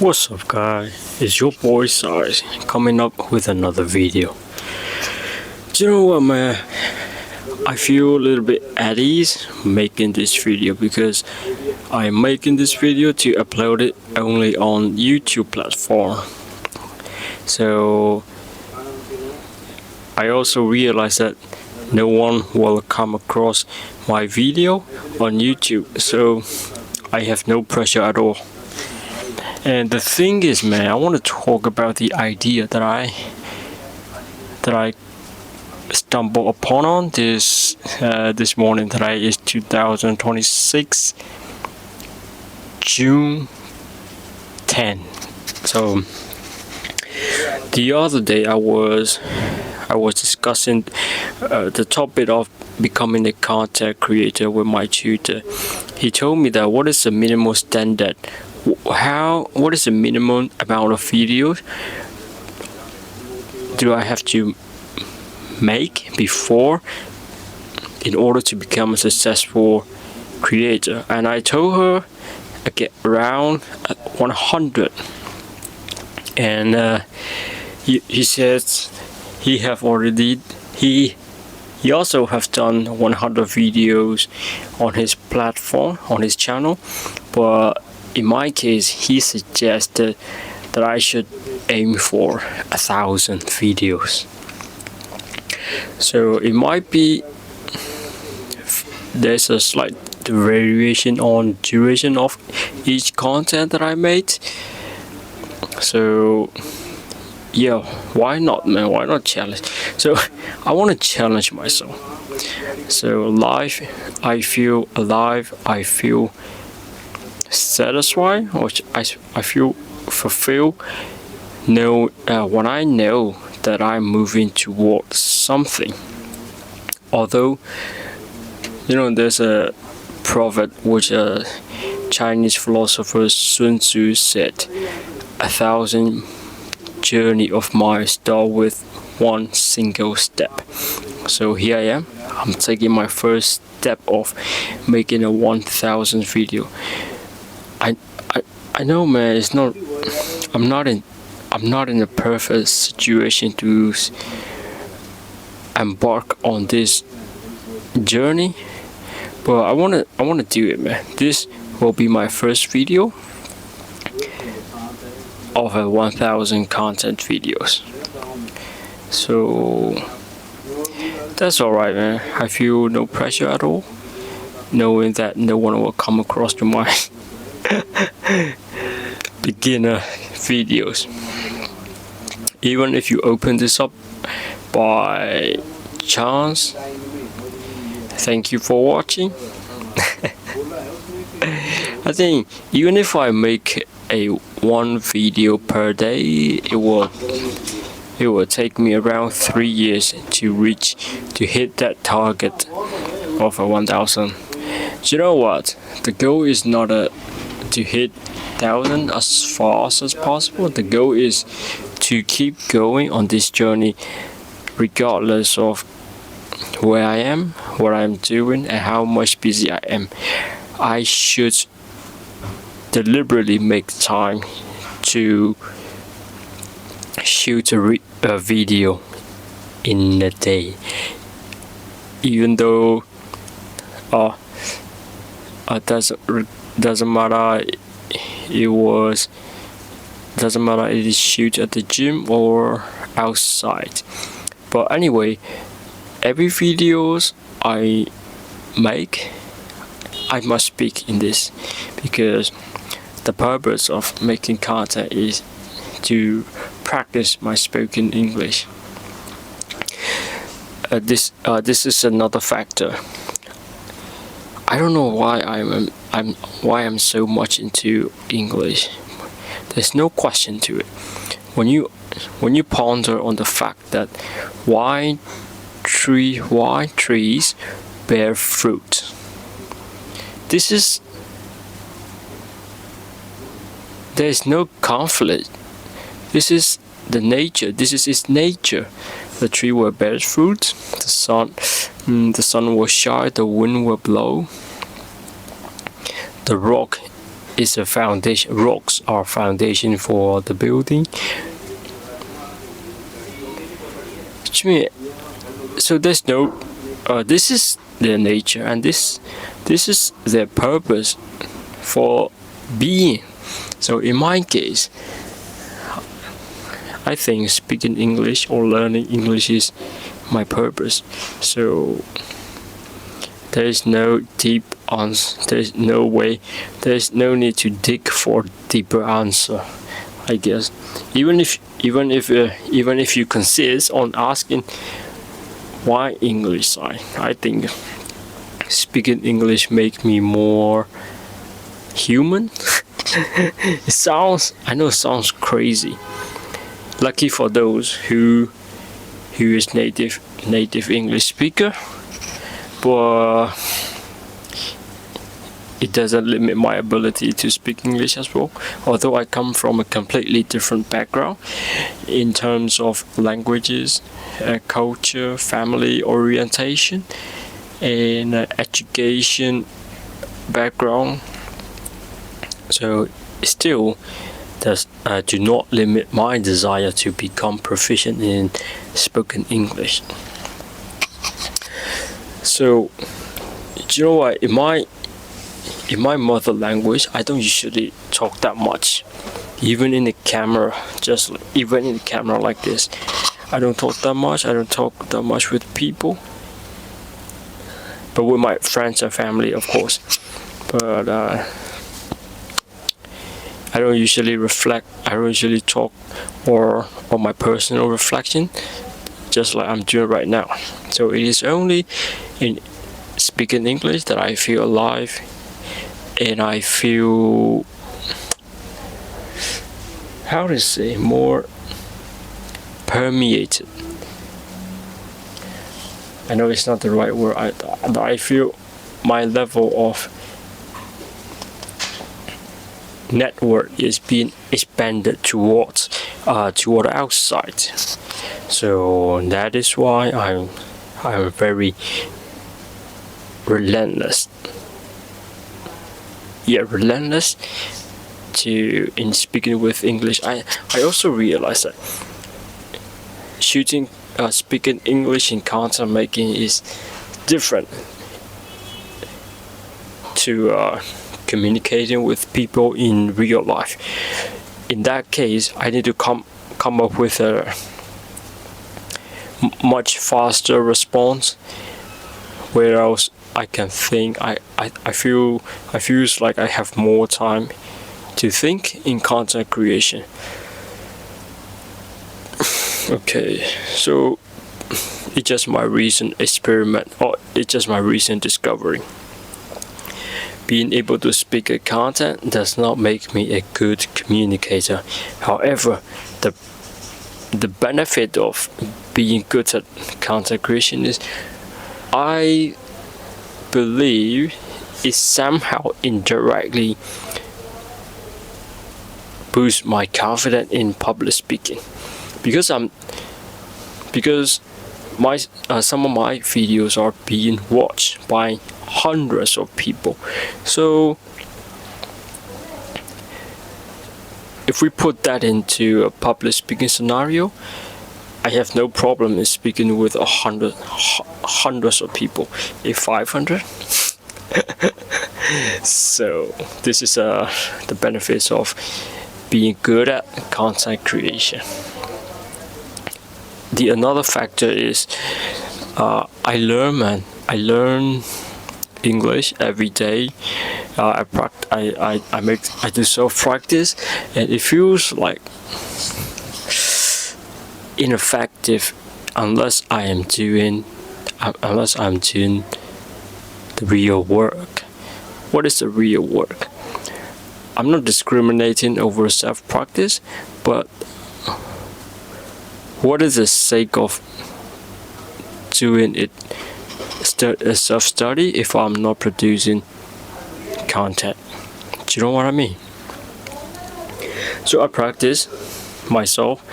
What's up guys, it's your boy Size coming up with another video. Do you know what, man? I feel a little bit at ease making this video because I'm making this video to upload it only on YouTube platform. So I also realized that no one will come across my video on YouTube, so I have no pressure at all. And the thing is, man, I want to talk about the idea that I stumbled upon on this morning. Today is 2026 June 10. So the other day I was discussing the topic of becoming a content creator with my tutor. He told me that what is the minimal standard? What is the minimum amount of videos do I have to make before in order to become a successful creator? And I told her I get around 100. And he says he also have done 100 videos on his platform, on his channel, but in my case, he suggested that I should aim for 1,000 videos. So it might be there's a slight variation on duration of each content that I made. So yeah, why not, man? Why not challenge? So I want to challenge myself. So I feel alive. I feel satisfied, or I feel fulfilled when I know that I'm moving towards something. Although, you know, there's a proverb which a Chinese philosopher Sun Tzu said, 1,000 journey of miles start with one single step. So here I am. I'm taking my first step of making a 1,000 video. I know, man. It's not. I'm not in a perfect situation to embark on this journey, but I wanna do it, man. This will be my first video of a 1,000 content videos. So that's alright, man. I feel no pressure at all, knowing that no one will come across to my beginner videos. Even if you open this up by chance, thank you for watching. I think even if I make one video per day, it will take me around 3 years to hit that target of a 1,000. You know what? The goal is not to hit 1,000 as fast as possible. The goal is to keep going on this journey regardless of where I am, what I'm doing, and how much busy I am. I should deliberately make time to shoot a video in a day, even though doesn't matter it is shoot at the gym or outside. But anyway, every videos I make, I must speak in this, because the purpose of making content is to practice my spoken English. This is another factor. I don't know why I'm so much into English. There's no question to it. When you ponder on the fact that why trees bear fruit. There's no conflict. This is the nature. This is its nature. The tree will bear fruit. The sun will shine. The wind will blow. The rock is a foundation. Rocks are foundation for the building. So there's no. This is their nature, and this is their purpose for being. So in my case, I think speaking English or learning English is my purpose. So there is no deep answer. There is no way. There is no need to dig for deeper answer, I guess. Even if you consist on asking why English, I think speaking English make me more human. I know it sounds crazy. Lucky for those who is native English speaker, but it doesn't limit my ability to speak English as well. Although I come from a completely different background in terms of languages, culture, family orientation, and education background. So still does do not limit my desire to become proficient in spoken English. So, you know what? In my mother language, I don't usually talk that much. Even in the camera, even in the camera like this, I don't talk that much. I don't talk that much with people, but with my friends and family, of course. But I don't usually reflect. I don't usually talk or my personal reflection, just like I'm doing right now. So it is only in speaking English that I feel alive, and I feel, how to say, more permeated. I know it's not the right word. I feel my level of network is being expanded towards outside. So that is why I'm very relentless. Yeah, relentless in speaking with English. I also realize that speaking English in content making is different to communicating with people in real life. In that case, I need to come up with a much faster response, whereas I can think. I feel like I have more time to think in content creation. Okay, so it's just my recent experiment, or it's just my recent discovery. Being able to speak a content does not make me a good communicator. However, the benefit of being good at content creation is, I believe, it somehow indirectly boosts my confidence in public speaking, because some of my videos are being watched by hundreds of people. So if we put that into a public speaking scenario, I have no problem in speaking with hundreds of people. If 500. So this is the benefits of being good at content creation. The another factor is I learn English every day. I do self practice, and it feels like ineffective unless I'm doing the real work. What is the real work? I'm not discriminating over self practice, but what is the sake of doing it self-study if I'm not producing content? Do you know what I mean? So I practice myself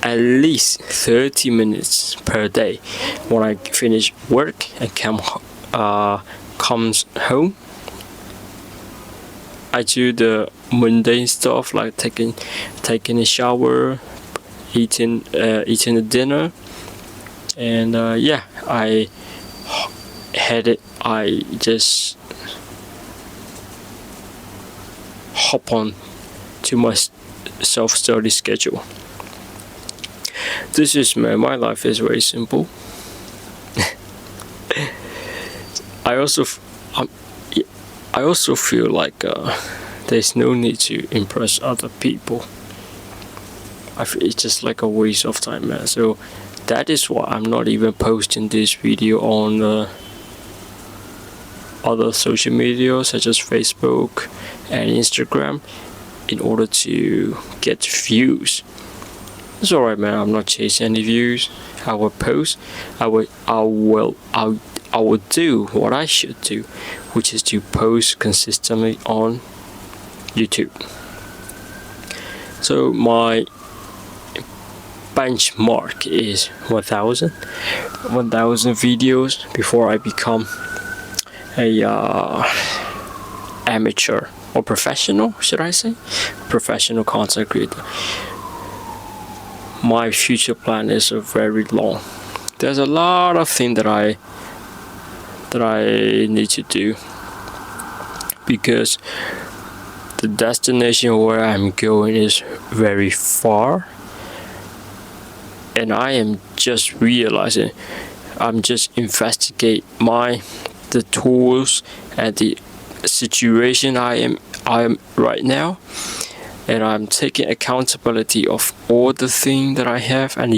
at least 30 minutes per day. When I finish work and comes home, I do the mundane stuff like taking a shower, eating a dinner, and yeah, I just hop on to my self-study schedule. This is my life is very simple. I also feel like there's no need to impress other people. I feel it's just like a waste of time, man. So that is why I'm not even posting this video on other social media such as Facebook and Instagram in order to get views. It's alright, man. I'm not chasing any views. I will post. I will do what I should do, which is to post consistently on YouTube. So my benchmark is 1,000 videos before I become a amateur or professional, should I say? Professional content creator. My future plan is very long. There's a lot of things that I need to do, because the destination where I'm going is very far, and I am just realizing, I'm just investigate the tools and the situation I am right now, and I'm taking accountability of all the things that I have, and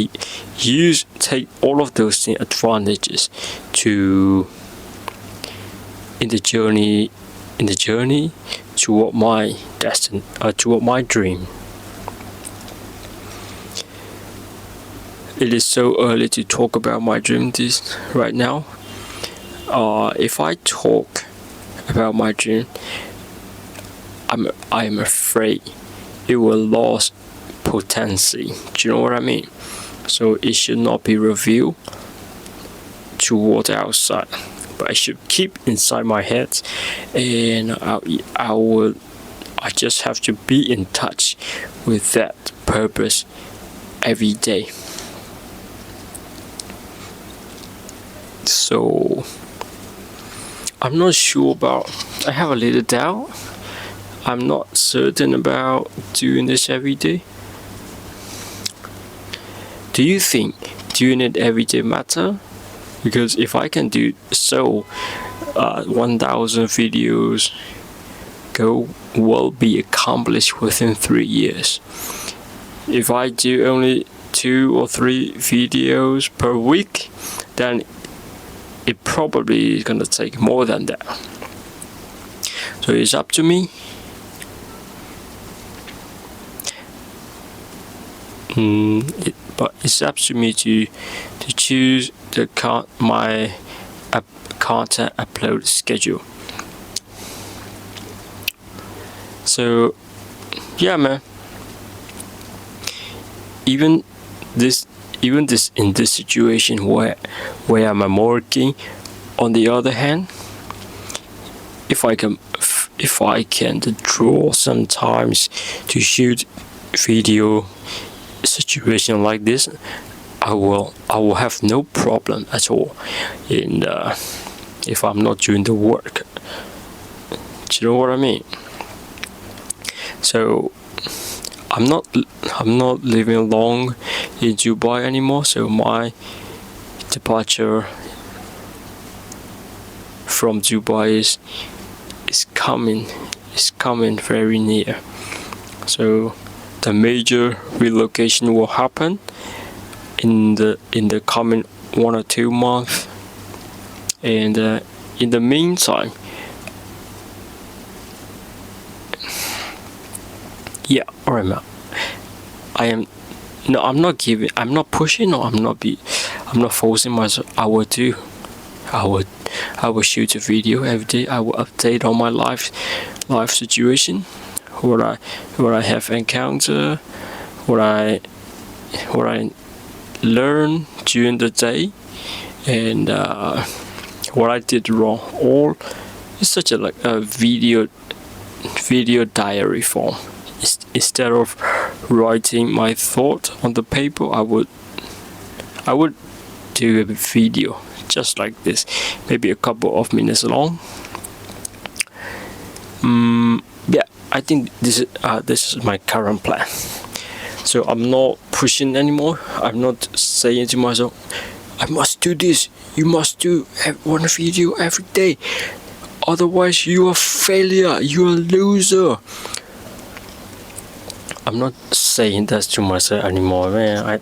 take all of those things advantages to in the journey toward my toward my dream. It is so early to talk about my dream right now. If I talk about my dream, I am afraid it will lose potential. Do you know what I mean? So it should not be revealed toward the outside, but I should keep inside my head, and I just have to be in touch with that purpose every day. So I'm not sure about, I have a little doubt. I'm not certain about doing this every day. Do you think doing it every day matter? Because if I can do so, 1,000 videos goal will be accomplished within 3 years. If I do only 2 or 3 videos per week, then it probably is gonna take more than that. So it's up to me. But it's up to me to choose my content upload schedule. So yeah, man. Even this in this situation where I'm working, on the other hand, if I can draw sometimes to shoot video situation like this, I will have no problem at all in if I'm not doing the work. Do you know what I mean? So I'm not living long in Dubai anymore, so my departure from Dubai is coming very near. So the major relocation will happen in the coming 1 or 2 months, and in the meantime, yeah, alright, man. I'm not pushing, or I'm not forcing myself. I will shoot a video every day. I will update on my life situation, what I have encountered, what I learned during the day, and what I did wrong. All it's such a video video diary form. Instead of writing my thought on the paper, I would do a video just like this, maybe a couple of minutes long. Yeah, I think this is my current plan. So I'm not pushing anymore. I'm not saying to myself, I must do this. You must do one video every day. Otherwise, you are a failure. You are a loser. I'm not saying that to myself anymore, man.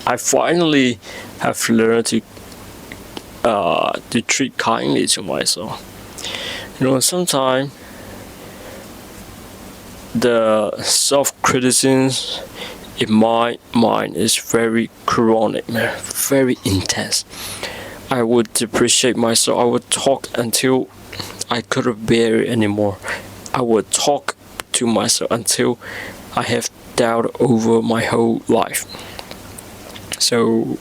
I finally have learned to treat kindly to myself. You know, sometimes the self-criticism in my mind is very chronic, man, very intense. I would depreciate myself. I would talk until I couldn't bear it anymore. I would talk to myself until I have doubt over my whole life. So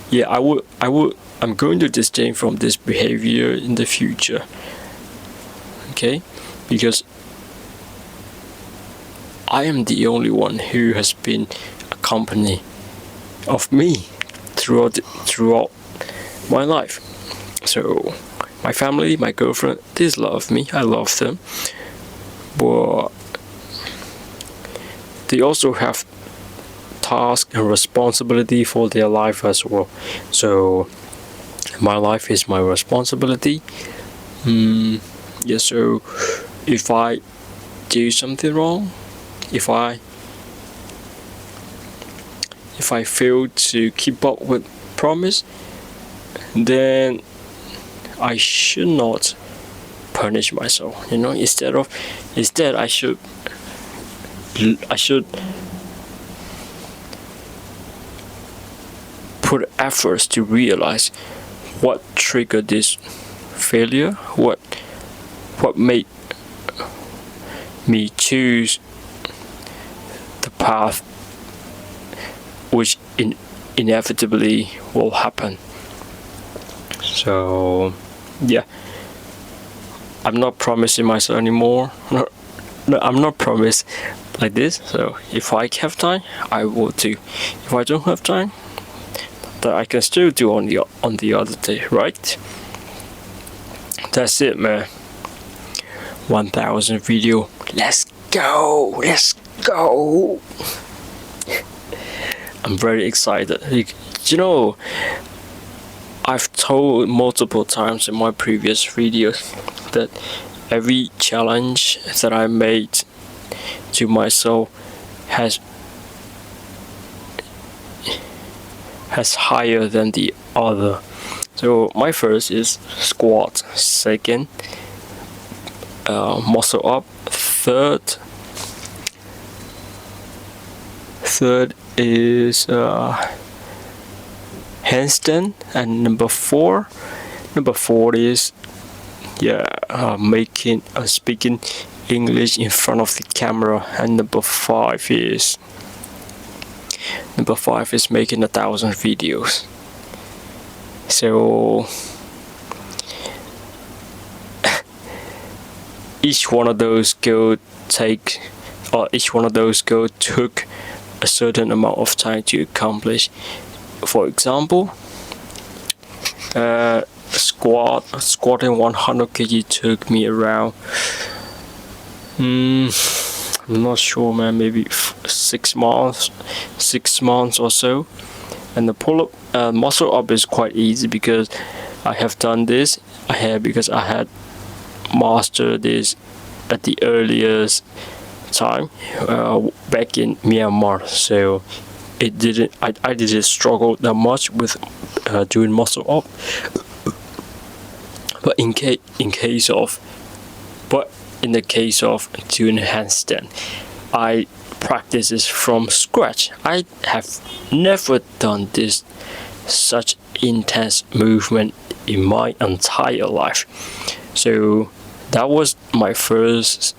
yeah, I'm going to disdain from this behavior in the future. Okay? Because I am the only one who has been a company of me throughout my life. So my family, my girlfriend, they love me. I love them. But they also have task and responsibility for their life as well. So my life is my responsibility. Yeah, so if I do something wrong, if I fail to keep up with promise, then I should not punish myself. You know, instead I should put efforts to realize what triggered this failure, what made me choose the path which inevitably will happen. So yeah, I'm not promising myself anymore. No, I'm not promised like this. So if I have time, I will do. If I don't have time, that I can still do on the other day, right? That's it, man. 1,000 video. Let's go. I'm very excited. You know, I've told multiple times in my previous videos that every challenge that I made to myself has higher than the other. So my first is squat, second muscle up, third is handstand, and number four is speaking English in front of the camera, and number five is making 1,000 videos. So each one of those goals took a certain amount of time to accomplish. For example, squatting 100 kg took me around I'm not sure, man, maybe 6 months or so. And the pull-up muscle up is quite easy because I have done this. Because I had mastered this at the earliest time back in Myanmar. So I didn't struggle that much with doing muscle up. But in the case of doing handstand, I practice this from scratch. I have never done such intense movement in my entire life. So that was my first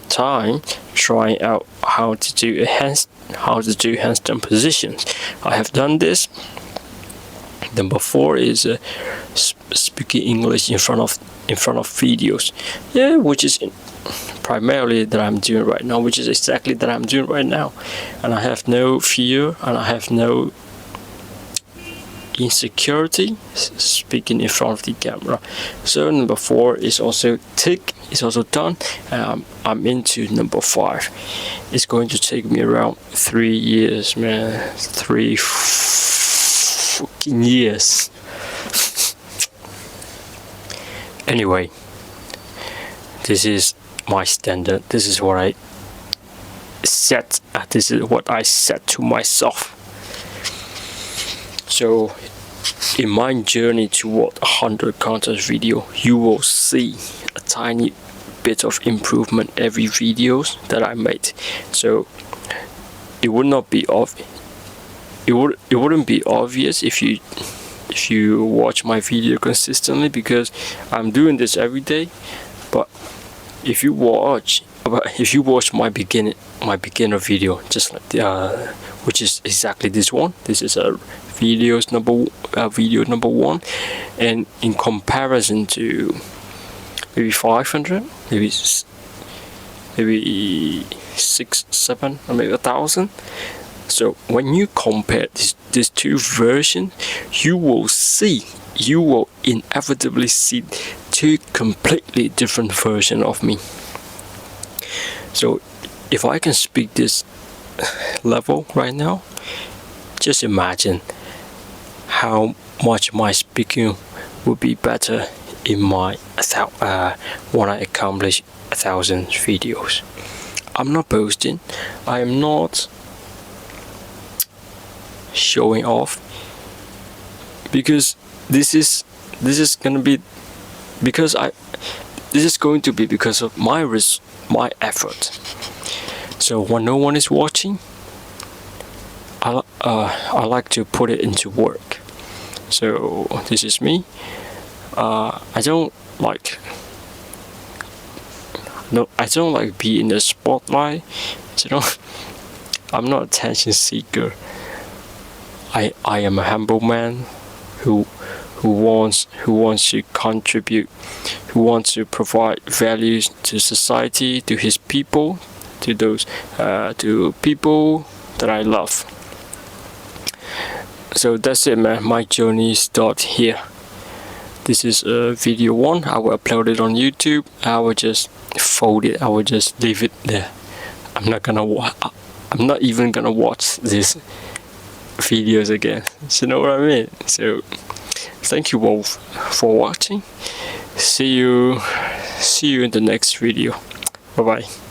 time trying out how to do handstand positions. I have done this. Number 4 is speaking English in front of videos. Yeah, which is primarily that I'm doing right now, which is exactly that I'm doing right now, and I have no fear and I have no insecurity speaking in front of the camera. So number 4 is also tick, it's also done, and I'm into number 5. It's going to take me around 3 years, man. 3 fucking years. Anyway, this is my standard. This is what I set. This is what I set to myself. So, in my journey toward 100 content video, you will see a tiny bit of improvement every videos that I made. So, it would not be obvious. It wouldn't be obvious if you watch my video consistently, because I'm doing this every day. But if you watch my beginner video, just like which is exactly this one. This is a video number 1, and in comparison to maybe 500, maybe 6, 7, or maybe 1,000. So when you compare these two versions, you will inevitably see 2 completely different versions of me. So if I can speak this level right now, just imagine how much my speaking would be better in my when I accomplish 1,000 videos. I'm not boasting. I am not showing off, because this is going to be because of my effort. So when no one is watching, I like to put it into work. So this is me. I don't like being in the spotlight. I'm not an attention seeker. I am a humble man who wants to contribute, who wants to provide values to society, to his people, to those to people that I love. So that's it, man. My journey starts here. This is video 1. I will upload it on YouTube. I will just fold it. I will just leave it there. I'm not even gonna watch these videos again. So you know what I mean? So thank you all for watching. See you in the next video. Bye bye.